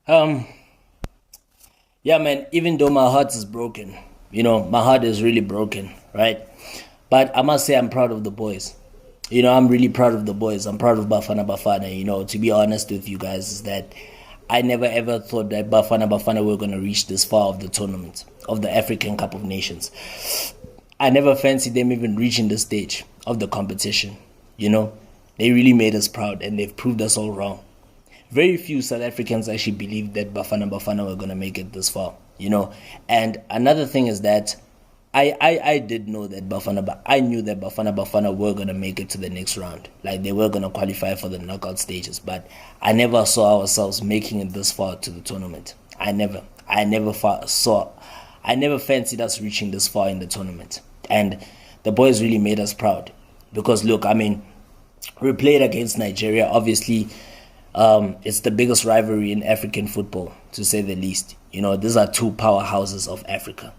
Um, yeah, man, even though my heart is broken, my heart is really broken, right? But I must say I'm proud of the boys. I'm really proud of the boys. I'm proud of Bafana Bafana. To be honest with you guys, is that I never ever thought that Bafana Bafana were going to reach this far of the tournament, of the African Cup of Nations. I never fancied them even reaching the stage of the competition. They really made us proud and they've proved us all wrong. Very few South Africans actually believed that Bafana Bafana were going to make it this far. And another thing is that I did know that I knew that Bafana Bafana were going to make it to the next round. Like they were going to qualify for the knockout stages, but I never saw ourselves making it this far to the tournament. I never fancied us reaching this far in the tournament. And the boys really made us proud because look, we played against Nigeria. Obviously, it's the biggest rivalry in African football, to say the least. These are two powerhouses of Africa.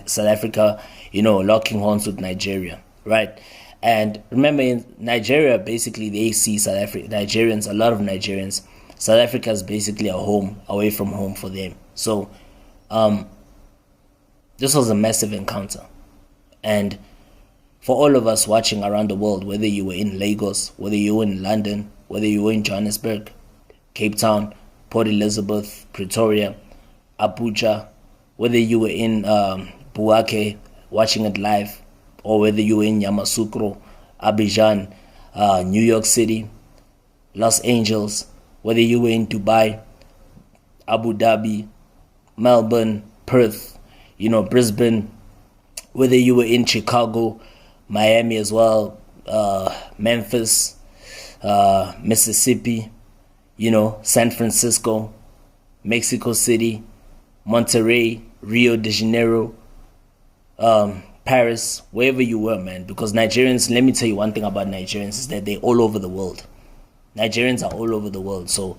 South Africa, locking horns with Nigeria, right? And remember, in Nigeria, basically, they see South Africa, Nigerians, a lot of Nigerians, South Africa is basically a home, away from home for them. So, this was a massive encounter. And for all of us watching around the world, whether you were in Lagos, whether you were in London, whether you were in Johannesburg, Cape Town, Port Elizabeth, Pretoria, Abuja, whether you were in Bouake watching it live, or whether you were in Yamoussoukro, Abidjan, New York City, Los Angeles, whether you were in Dubai, Abu Dhabi, Melbourne, Perth, Brisbane, whether you were in Chicago, Miami as well, Memphis, Mississippi, San Francisco, Mexico City, Monterrey, Rio de Janeiro, Paris, wherever you were, man. Because Nigerians, let me tell you one thing about Nigerians is that they're all over the world. Nigerians are all over the world. So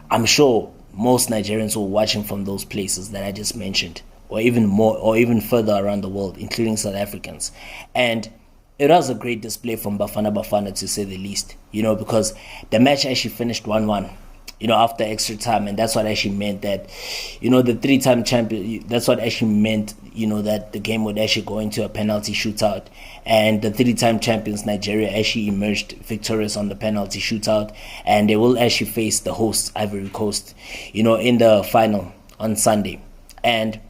I'm sure most Nigerians were watching from those places that I just mentioned, or even more, or even further around the world, including South Africans. And it was a great display from Bafana Bafana, to say the least, because the match actually finished 1-1. After extra time, and that's what actually meant that, the three-time champion, that's what actually meant, that the game would actually go into a penalty shootout, and the three-time champions, Nigeria, actually emerged victorious on the penalty shootout, and they will actually face the host, Ivory Coast, in the final on Sunday. And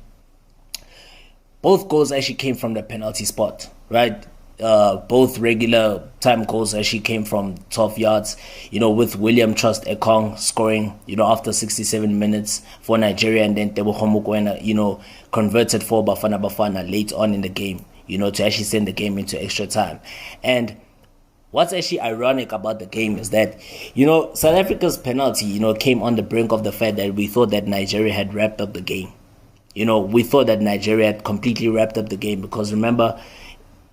both goals actually came from the penalty spot, right? Both regular time goals actually came from 12 yards, with William Trust Ekong scoring, after 67 minutes for Nigeria, and then Teboho Mokoena, converted for Bafana Bafana late on in the game, to actually send the game into extra time. And what's actually ironic about the game is that, South Africa's penalty, came on the brink of the fact that we thought that Nigeria had wrapped up the game. We thought that Nigeria had completely wrapped up the game because remember,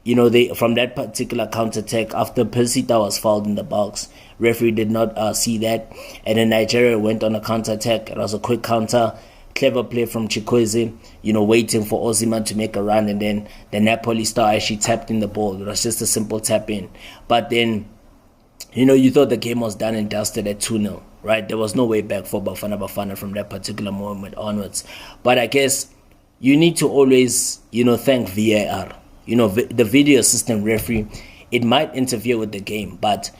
they from that particular counter-attack, after Persita was fouled in the box, referee did not see that, and then Nigeria went on a counter-attack. It was a quick counter, clever play from Chikwueze, waiting for Osimhen to make a run, and then the Napoli star actually tapped in the ball. It was just a simple tap in. But then, you thought the game was done and dusted at 2-0, right? There was no way back for Bafana Bafana from that particular moment onwards. But I guess you need to always, thank VAR. The video assistant referee, it might interfere with the game, but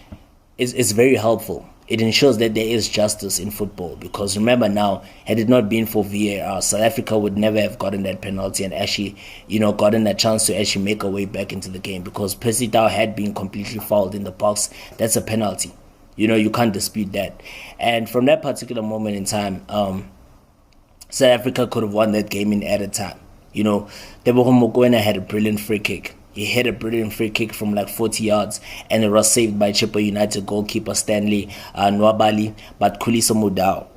it's very helpful. It ensures that there is justice in football because remember now, had it not been for VAR, South Africa would never have gotten that penalty and actually, gotten a chance to actually make a way back into the game because Percy Tau had been completely fouled in the box. That's a penalty. You can't dispute that. And from that particular moment in time, South Africa could have won that game in added time. Teboho Mokoena had a brilliant free kick. He had a brilliant free kick from like 40 yards, and it was saved by Chipper United goalkeeper Stanley Nwabali. But Khuliso Mudau,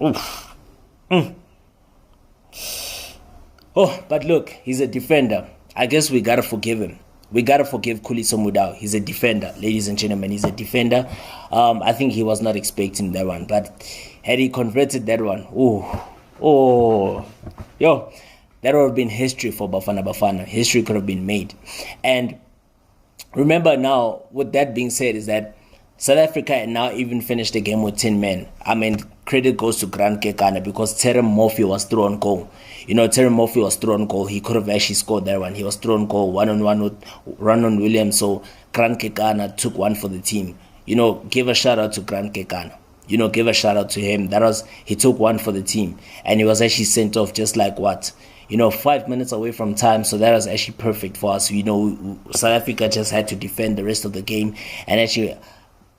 but look, he's a defender. I guess we gotta forgive him. We gotta forgive Khuliso Mudau. He's a defender, ladies and gentlemen. He's a defender. I think he was not expecting that one, but had he converted that one, that would have been history for Bafana Bafana. History could have been made. And remember now, with that being said, is that South Africa now even finished the game with 10 men. I mean, credit goes to Grant Kekana because Terem Murphy was thrown goal. Terem Murphy was thrown goal. He could have actually scored that one. He was thrown goal, one-on-one with Ronald Williams. So Grant Kekana took one for the team. Give a shout out to Grant Kekana. Give a shout out to him. He took one for the team. And he was actually sent off just like 5 minutes away from time. So that was actually perfect for us. South Africa just had to defend the rest of the game and actually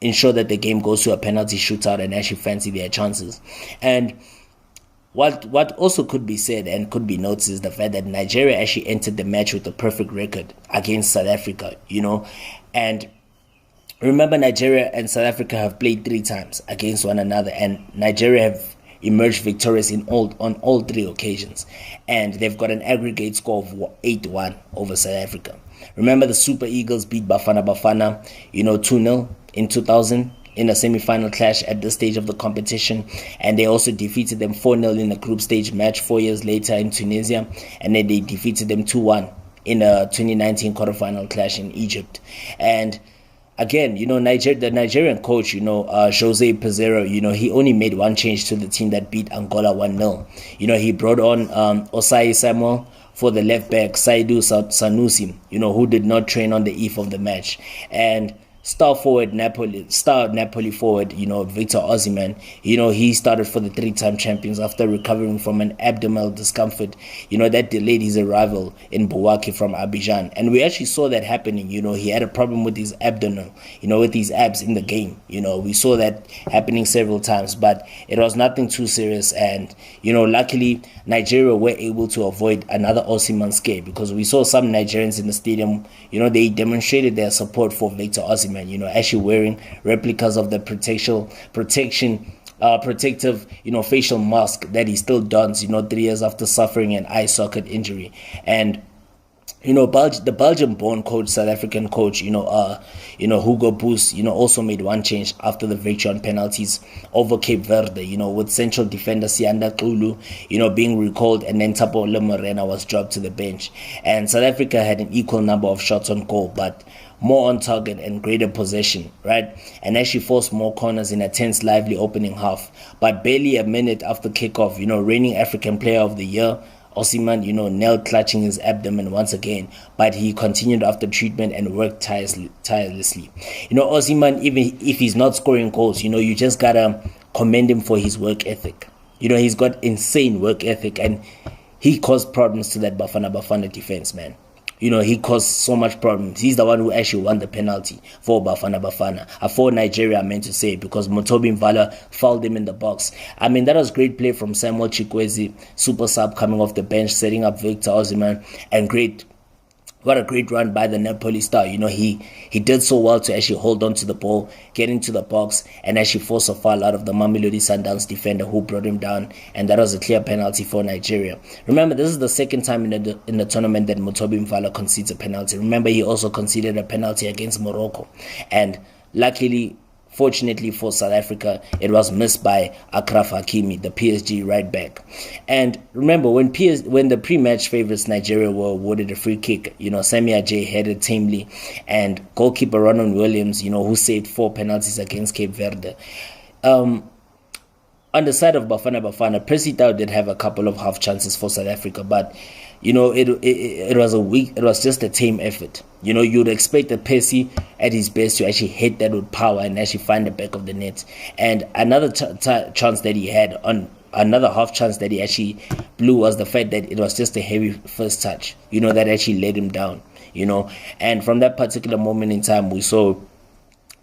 ensure that the game goes to a penalty shootout and actually fancy their chances. And what also could be said and could be noticed is the fact that Nigeria actually entered the match with a perfect record against South Africa, And remember, Nigeria and South Africa have played 3 times against one another, and Nigeria have emerged victorious on all 3 occasions. And they've got an aggregate score of 8-1 over South Africa. Remember, the Super Eagles beat Bafana Bafana, 2-0 in 2000 in a semi-final clash at this stage of the competition, and they also defeated them 4-0 in a group stage match 4 years later in Tunisia, and then they defeated them 2-1 in a 2019 quarterfinal clash in Egypt. And again, the Nigerian coach, Jose Pizarro, he only made one change to the team that beat Angola 1-0. He brought on Osai Samuel for the left back, Saidu Sanusi, who did not train on the eve of the match. And star Napoli forward, Victor Osimhen, he started for the 3-time champions after recovering from an abdominal discomfort, that delayed his arrival in Bouake from Abidjan. And we actually saw that happening. He had a problem with his abdomen, with his abs in the game. We saw that happening several times, but it was nothing too serious. And, luckily, Nigeria were able to avoid another Osimhen scare, because we saw some Nigerians in the stadium, they demonstrated their support for Victor Osimhen, actually wearing replicas of the protective, facial mask that he still dons, 3 years after suffering an eye socket injury. And the Belgian-born coach, South African coach, Hugo Boss, also made one change after the victory on penalties over Cape Verde, with central defender Sianda Kulu, being recalled, and then Tapo Morena was dropped to the bench. And South Africa had an equal number of shots on goal, but more on target and greater possession, right? And actually forced more corners in a tense, lively opening half. But barely a minute after kickoff, reigning African Player of the Year, Osimhen, knelt clutching his abdomen once again, but he continued after treatment and worked tirelessly. Osimhen, even if he's not scoring goals, you just gotta commend him for his work ethic. He's got insane work ethic, and he caused problems to that Bafana defense, man. He caused so much problems. He's the one who actually won the penalty for Bafana. For Nigeria, I meant to say, because Motobi Mvala fouled him in the box. I mean, that was great play from Samuel Chikwezi, super sub coming off the bench, setting up Victor Osimhen, and what a great run by the Napoli star. He did so well to actually hold on to the ball, get into the box, and actually force a foul out of the Mamelodi Sundowns defender who brought him down, and that was a clear penalty for Nigeria. Remember, this is the second time in the tournament that Motobi Mvala concedes a penalty. Remember, he also conceded a penalty against Morocco, and luckily, fortunately for South Africa, it was missed by Achraf Hakimi, the PSG right back. And remember, when the pre-match favorites Nigeria were awarded a free kick, Sami Ajay headed tamely, and goalkeeper Ronald Williams, who saved 4 penalties against Cape Verde. On the side of Bafana, Percy Tau did have a couple of half chances for South Africa, but it was just a tame effort. You'd expect a Percy at his best to actually hit that with power and actually find the back of the net. And another chance that he had, on another half chance that he actually blew, was the fact that it was just a heavy first touch, that actually let him down, And from that particular moment in time, we saw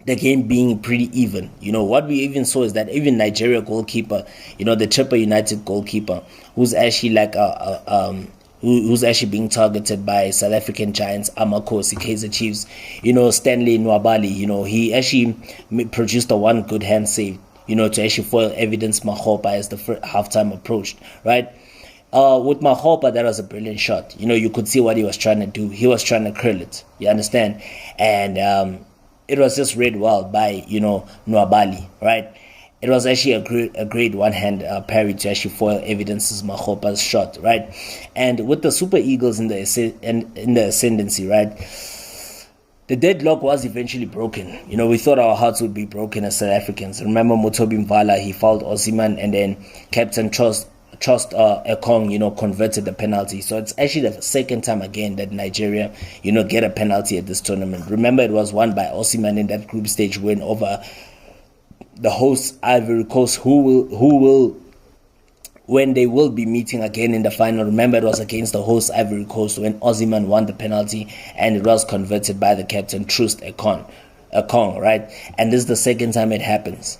the game being pretty even. What we even saw is that even Nigeria goalkeeper, the Chipper United goalkeeper, who's actually who's actually being targeted by South African giants Amakosi, Kaizer Chiefs, Stanley Nwabali, he actually produced a one good hand save, to actually foil Evidence Mahopa as the halftime approached, right? With Mahopa, that was a brilliant shot. You could see what he was trying to do. He was trying to curl it, you understand? And it was just read well by, Nwabali, right? It was actually a great one-hand parry to actually foil Evidence's Mahopa's shot, right? And with the Super Eagles in the ascendancy, right? the deadlock was eventually broken. We thought our hearts would be broken as South Africans. Remember Motobi Mvala, he fouled Osimhen, and then Captain Trust Ekong, converted the penalty. So it's actually the second time again that Nigeria, get a penalty at this tournament. Remember, it was won by Osimhen in that group stage win over the host Ivory Coast, who will when they will be meeting again in the final. Remember, it was against the host Ivory Coast when Osimhen won the penalty, and it was converted by the captain Trust Ekong, right? And this is the second time it happens,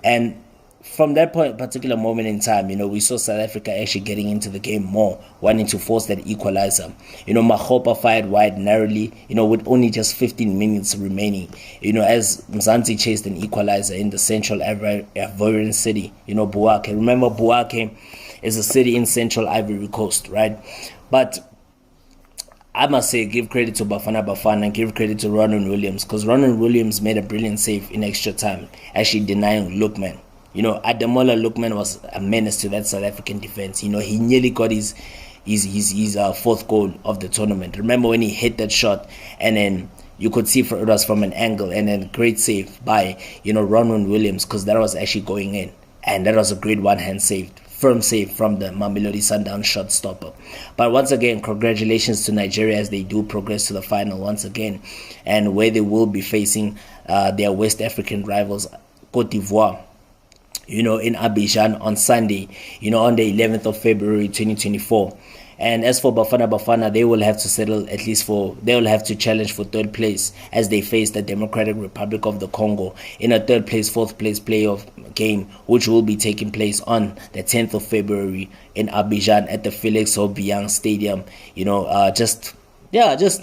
and from that particular moment in time, we saw South Africa actually getting into the game more, wanting to force that equalizer. Makgopa fired wide narrowly, with only just 15 minutes remaining, as Mzansi chased an equalizer in the central Ivorian city, Bouake. Remember, Bouake is a city in central Ivory Coast, right? But I must say, give credit to Bafana Bafana and give credit to Ronwen Williams, because Ronwen Williams made a brilliant save in extra time, actually denying Lookman. Ademola Lookman was a menace to that South African defense. He nearly got his fourth goal of the tournament. Remember when he hit that shot, and then you could see it was from an angle, and then great save by Ronwen Williams, because that was actually going in, and that was a great one-hand save, firm save from the Mamelodi Sundowns shot stopper. But once again, congratulations to Nigeria as they do progress to the final once again, and where they will be facing their West African rivals, Côte d'Ivoire, in Abidjan on Sunday, on the 11th of February 2024. And as for Bafana, they will have to settle they will have to challenge for third place as they face the Democratic Republic of the Congo in a third place, fourth place playoff game, which will be taking place on the 10th of February in Abidjan at the Felix Obiang Stadium, just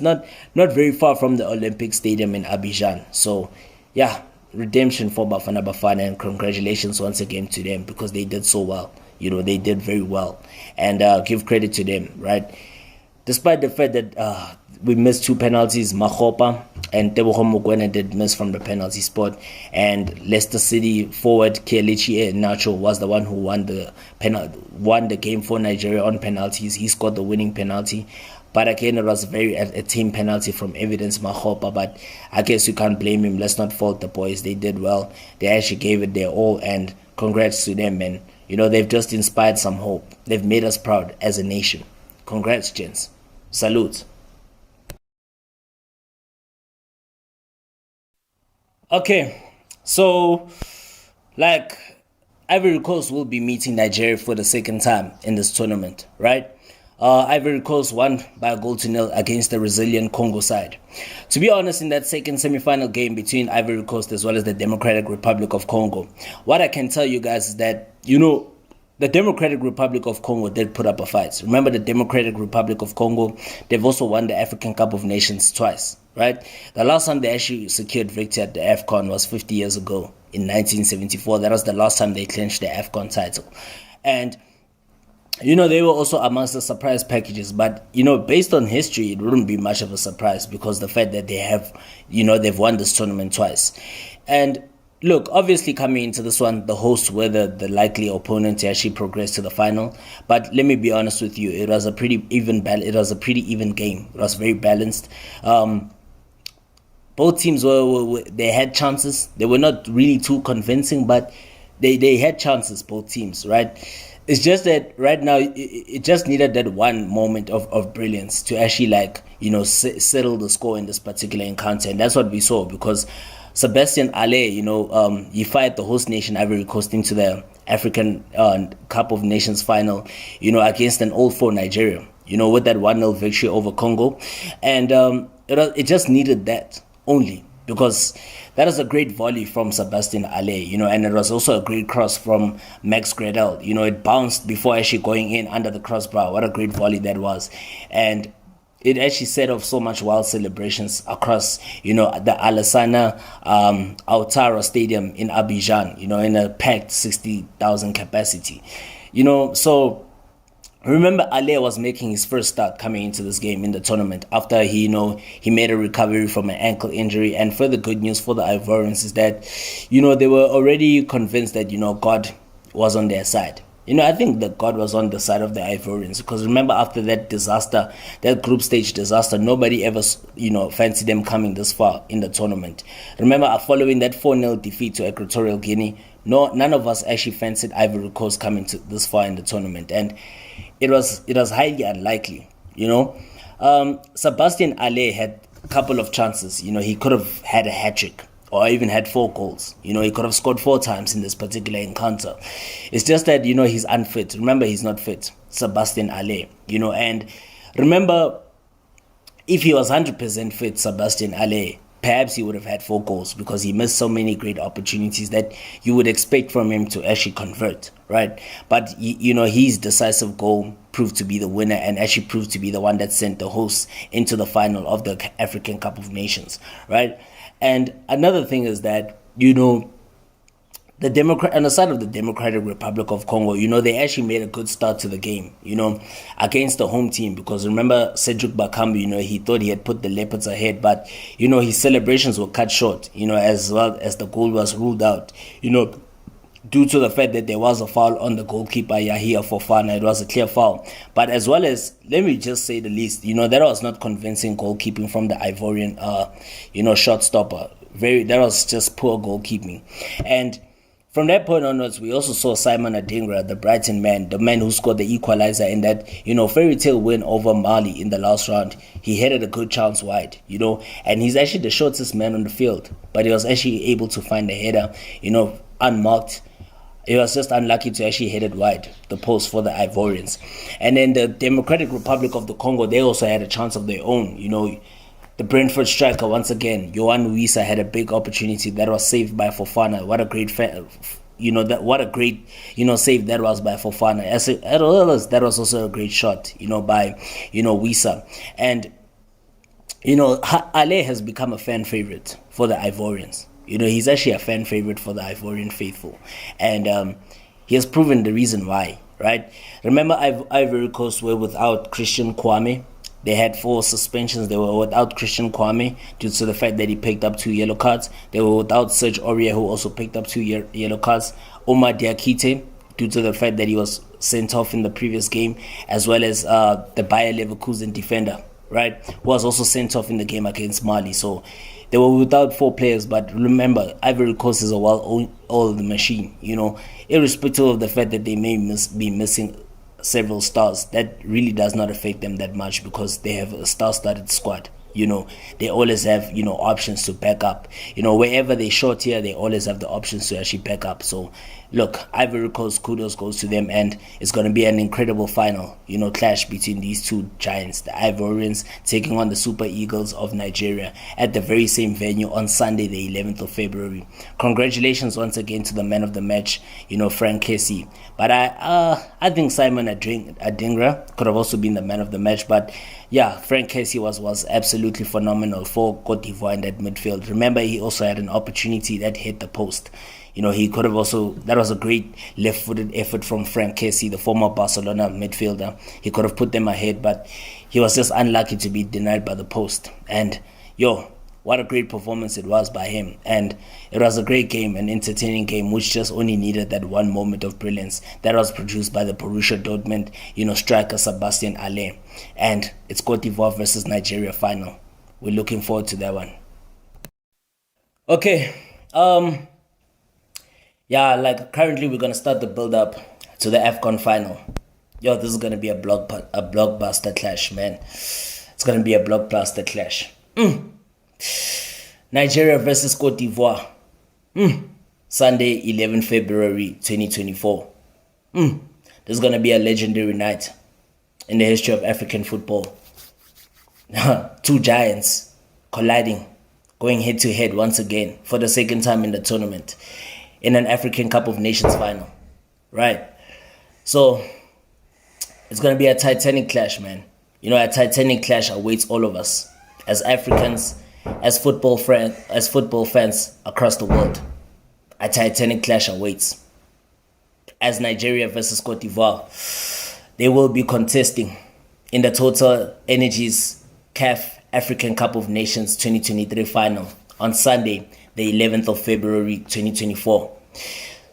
not very far from the Olympic Stadium in Abidjan. So, yeah, redemption for Bafana, and congratulations once again to them, because they did so well. They did very well, and give credit to them, right? Despite the fact that we missed two penalties, Makgopa and Tebogo Mokoena did miss from the penalty spot, and Leicester City forward Kelechi Iheanacho was the one who won the game for Nigeria on penalties. He scored the winning penalty. But again, it was a team penalty from Evidence Makgopa. But I guess you can't blame him. Let's not fault the boys. They did well. They actually gave it their all. And congrats to them, man. They've just inspired some hope. They've made us proud as a nation. Congrats, gents. Salute. Okay. So, Ivory Coast will be meeting Nigeria for the second time in this tournament, right? Ivory Coast won by a 0-0 against the resilient Congo side. To be honest, in that second semi-final game between Ivory Coast as well as the Democratic Republic of Congo, what I can tell you guys is that, the Democratic Republic of Congo did put up a fight. Remember, the Democratic Republic of Congo, they've also won the African Cup of Nations twice, right? The last time they actually secured victory at the AFCON was 50 years ago in 1974. That was the last time they clinched the AFCON title. And they were also amongst the surprise packages, but, based on history, it wouldn't be much of a surprise, because the fact that they have, they've won this tournament twice. And look, obviously coming into this one, the hosts were the likely opponent to actually progress to the final. But let me be honest with you, it was a pretty even game. It was very balanced. Both teams they had chances. They were not really too convincing, but they had chances, both teams, right? It's just that right now it just needed that one moment of brilliance to actually settle the score in this particular encounter, and that's what we saw, because Sebastian Haller, he fired the host nation Ivory Coast into the African Cup of Nations final, against an old foe Nigeria, with that 1-0 victory over Congo, and it just needed that only, because that was a great volley from Sebastian Haller, and it was also a great cross from Max Gradel. It bounced before actually going in under the crossbar. What a great volley that was. And it actually set off so much wild celebrations across, the Alassane Ouattara Stadium in Abidjan, in a packed 60,000 capacity. So remember, Haller was making his first start coming into this game in the tournament after he made a recovery from an ankle injury. And further good news for the Ivorians is that, they were already convinced that, God was on their side. I think that God was on the side of the Ivorians, because remember, after that disaster, that group stage disaster, nobody ever, fancied them coming this far in the tournament. Remember, following that 4-0 defeat to Equatorial Guinea, none of us actually fancied Ivory Coast coming to this far in the tournament, and it was highly unlikely. Sebastian Haller had a couple of chances. He could have had a hat trick, or even had 4 goals. He could have scored 4 times in this particular encounter. It's just that, he's unfit. Remember, he's not fit, Sebastian Haller. And remember, if he was 100% fit, Sebastian Haller, perhaps he would have had 4 goals, because he missed so many great opportunities that you would expect from him to actually convert, right? But, his decisive goal proved to be the winner, and actually proved to be the one that sent the hosts into the final of the African Cup of Nations, right? And another thing is that, on the side of the Democratic Republic of Congo, they actually made a good start to the game, against the home team, because remember, Cedric Bakambu, he thought he had put the Leopards ahead, but, his celebrations were cut short, as well as the goal was ruled out, due to the fact that there was a foul on the goalkeeper, Yahia Fofana. It was a clear foul. But as well as, let me just say the least, that was not convincing goalkeeping from the Ivorian, shot stopper. That was just poor goalkeeping. And from that point onwards, we also saw Simon Adingra, the Brighton man, the man who scored the equalizer in that, fairy tale win over Mali in the last round. He headed a good chance wide, and he's actually the shortest man on the field. But he was actually able to find the header, unmarked. He was just unlucky to actually hit it wide, the post for the Ivorians. And then the Democratic Republic of the Congo, they also had a chance of their own. The Brentford striker, once again, Yohan Wissa, had a big opportunity that was saved by Fofana. What a great save that was by Fofana. As well as that was also a great shot, by, Wissa. And, Ale has become a fan favorite for the Ivorians. He's actually a fan favorite for the Ivorian faithful. And he has proven the reason why, right? Remember, Ivory Coast were without Christian Kwame. They had 4 suspensions. They were without Christian Kwame due to the fact that he picked up 2 yellow cards. They were without Serge Aurier, who also picked up 2 yellow cards. Omar Diakite, due to the fact that he was sent off in the previous game, as well as the Bayer Leverkusen defender, right, who was also sent off in the game against Mali. So they were without 4 players, but remember, Ivory Coast is a well-oiled machine, irrespective of the fact that they may be missing several stars. That really does not affect them that much, because they have a star-studded squad. They always have, options to back up. Wherever they short here, they always have the options to actually back up. So, look, Ivory Coast, kudos goes to them, and it's going to be an incredible final, clash between these 2 giants, the Ivorians taking on the Super Eagles of Nigeria at the very same venue on Sunday, the 11th of February. Congratulations once again to the man of the match, Frank Kessie. But I think Simon Adingra could have also been the man of the match, but yeah, Frank Kessie was absolutely phenomenal for Côte d'Ivoire in that midfield. Remember, he also had an opportunity that hit the post. He could have also, that was a great left-footed effort from Frank Kessie, the former Barcelona midfielder. He could have put them ahead, but he was just unlucky to be denied by the post. And what a great performance it was by him. And it was a great game, an entertaining game, which just only needed that one moment of brilliance that was produced by the Borussia Dortmund, striker Sebastian Haller. And it's Côte d'Ivoire versus Nigeria final. We're looking forward to that one. Okay. Currently we're going to start the build-up to the AFCON final. This is going to be a blockbuster clash, man. It's going to be a blockbuster clash. Nigeria versus Côte d'Ivoire. Sunday, 11 February 2024. This is going to be a legendary night in the history of African football. 2 giants colliding, going head to head once again for the second time in the tournament in an African Cup of Nations final, right? So it's going to be a titanic clash, man. A titanic clash awaits all of us as Africans, as football fans across the world. A titanic clash awaits. As Nigeria versus Côte d'Ivoire, they will be contesting in the Total Energies CAF African Cup of Nations 2023 final on Sunday, the 11th of February 2024.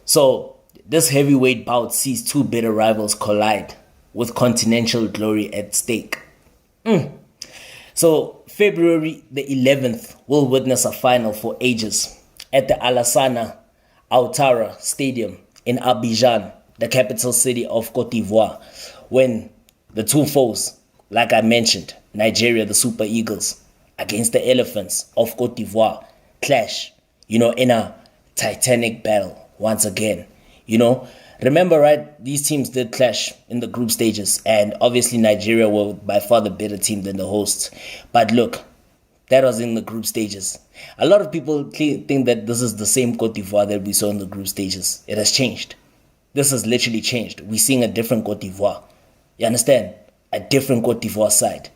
So This heavyweight bout sees two bitter rivals collide with continental glory at stake. So February the 11th will witness a final for ages at the Alassane Ouattara Stadium in Abidjan, the capital city of Côte d'Ivoire, when the two foes, like I mentioned, Nigeria, the Super Eagles, against the Elephants of Côte d'Ivoire, clash, in a titanic battle once again. Remember, right, these teams did clash in the group stages, and obviously Nigeria were by far the better team than the hosts. But look, that was in the group stages. A lot of people think that this is the same Côte d'Ivoire that we saw in the group stages. It has changed. This has literally changed. We're seeing a different Côte d'Ivoire. You understand? A different Côte d'Ivoire side.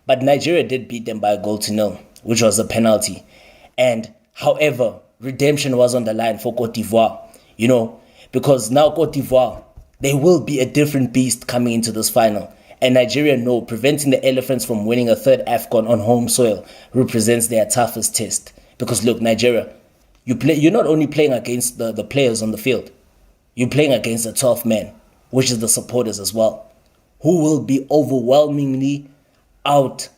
But Nigeria did beat them by a 0-0, which was a penalty. And however, redemption was on the line for Côte d'Ivoire, because now Côte d'Ivoire, they will be a different beast coming into this final. And Nigeria know preventing the Elephants from winning a third AFCON on home soil represents their toughest test. Because look, Nigeria, you're not only playing against the players on the field, you're playing against the 12th man, which is the supporters as well, who will be overwhelmingly out.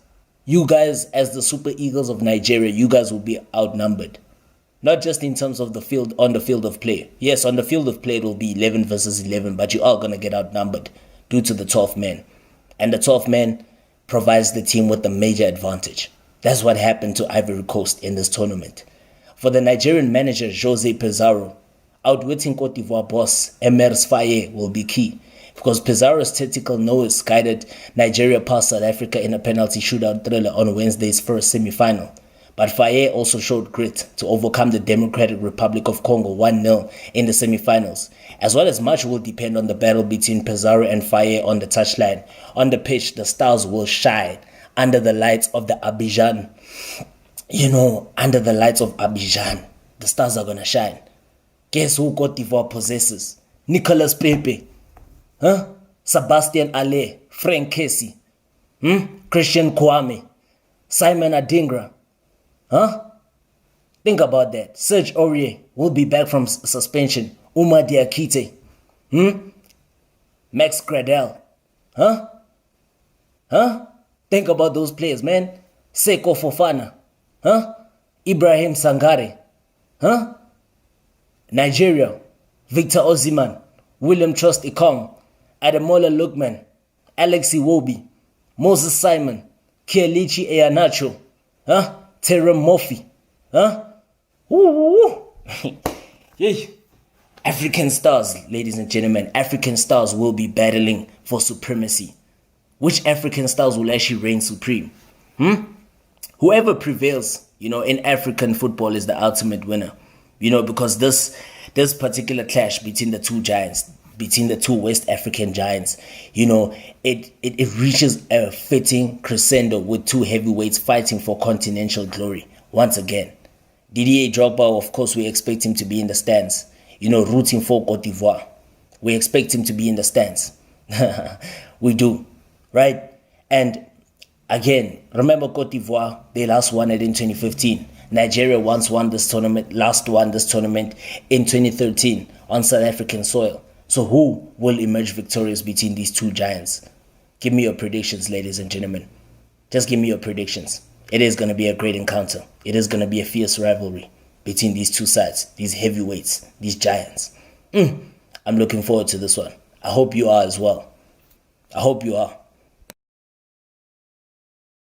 You guys, as the Super Eagles of Nigeria, you guys will be outnumbered. Not just in terms of on the field of play. Yes, on the field of play it will be 11 versus 11, but you are going to get outnumbered due to the 12th man. And the 12th man provides the team with a major advantage. That's what happened to Ivory Coast in this tournament. For the Nigerian manager, Jose Pizarro, outwitting Côte d'Ivoire boss Emers Faye will be key, because Pizarro's tactical nose guided Nigeria past South Africa in a penalty shootout thriller on Wednesday's first semi-final. But Faye also showed grit to overcome the Democratic Republic of Congo 1-0 in the semi-finals. As well as much will depend on the battle between Pizarro and Faye on the touchline. On the pitch, the stars will shine under the lights of the Abidjan. Under the lights of Abidjan, the stars are going to shine. Guess who Côte d'Ivoire possesses? Nicolas Pepe, Sebastian Haller, Frank Kessie, Christian Kwame, Simon Adingra. Think about that. Serge Aurier will be back from suspension. Oumar Diakite. Max Gradel. Think about those players, man. Seko Fofana. Ibrahim Sangare. Nigeria. Victor Osimhen. William Trust Ekong. Ademola Lookman. Alex Iwobi. Moses Simon. Kelechi Iheanacho. Terry Murphy. African stars, ladies and gentlemen. African stars will be battling for supremacy. Which African stars will actually reign supreme? Whoever prevails, in African football is the ultimate winner. Because this particular clash between the two giants, between the two West African giants, it reaches a fitting crescendo with two heavyweights fighting for continental glory once again. Didier Drogba, of course, we expect him to be in the stands, rooting for Côte d'Ivoire. We expect him to be in the stands. We do, right? And again, remember Côte d'Ivoire, they last won it in 2015. Nigeria last won this tournament in 2013 on South African soil. So who will emerge victorious between these two giants? Give me your predictions, ladies and gentlemen. Just give me your predictions. It is going to be a great encounter. It is going to be a fierce rivalry between these two sides, these heavyweights, these giants. I'm looking forward to this one. I hope you are as well. I hope you are.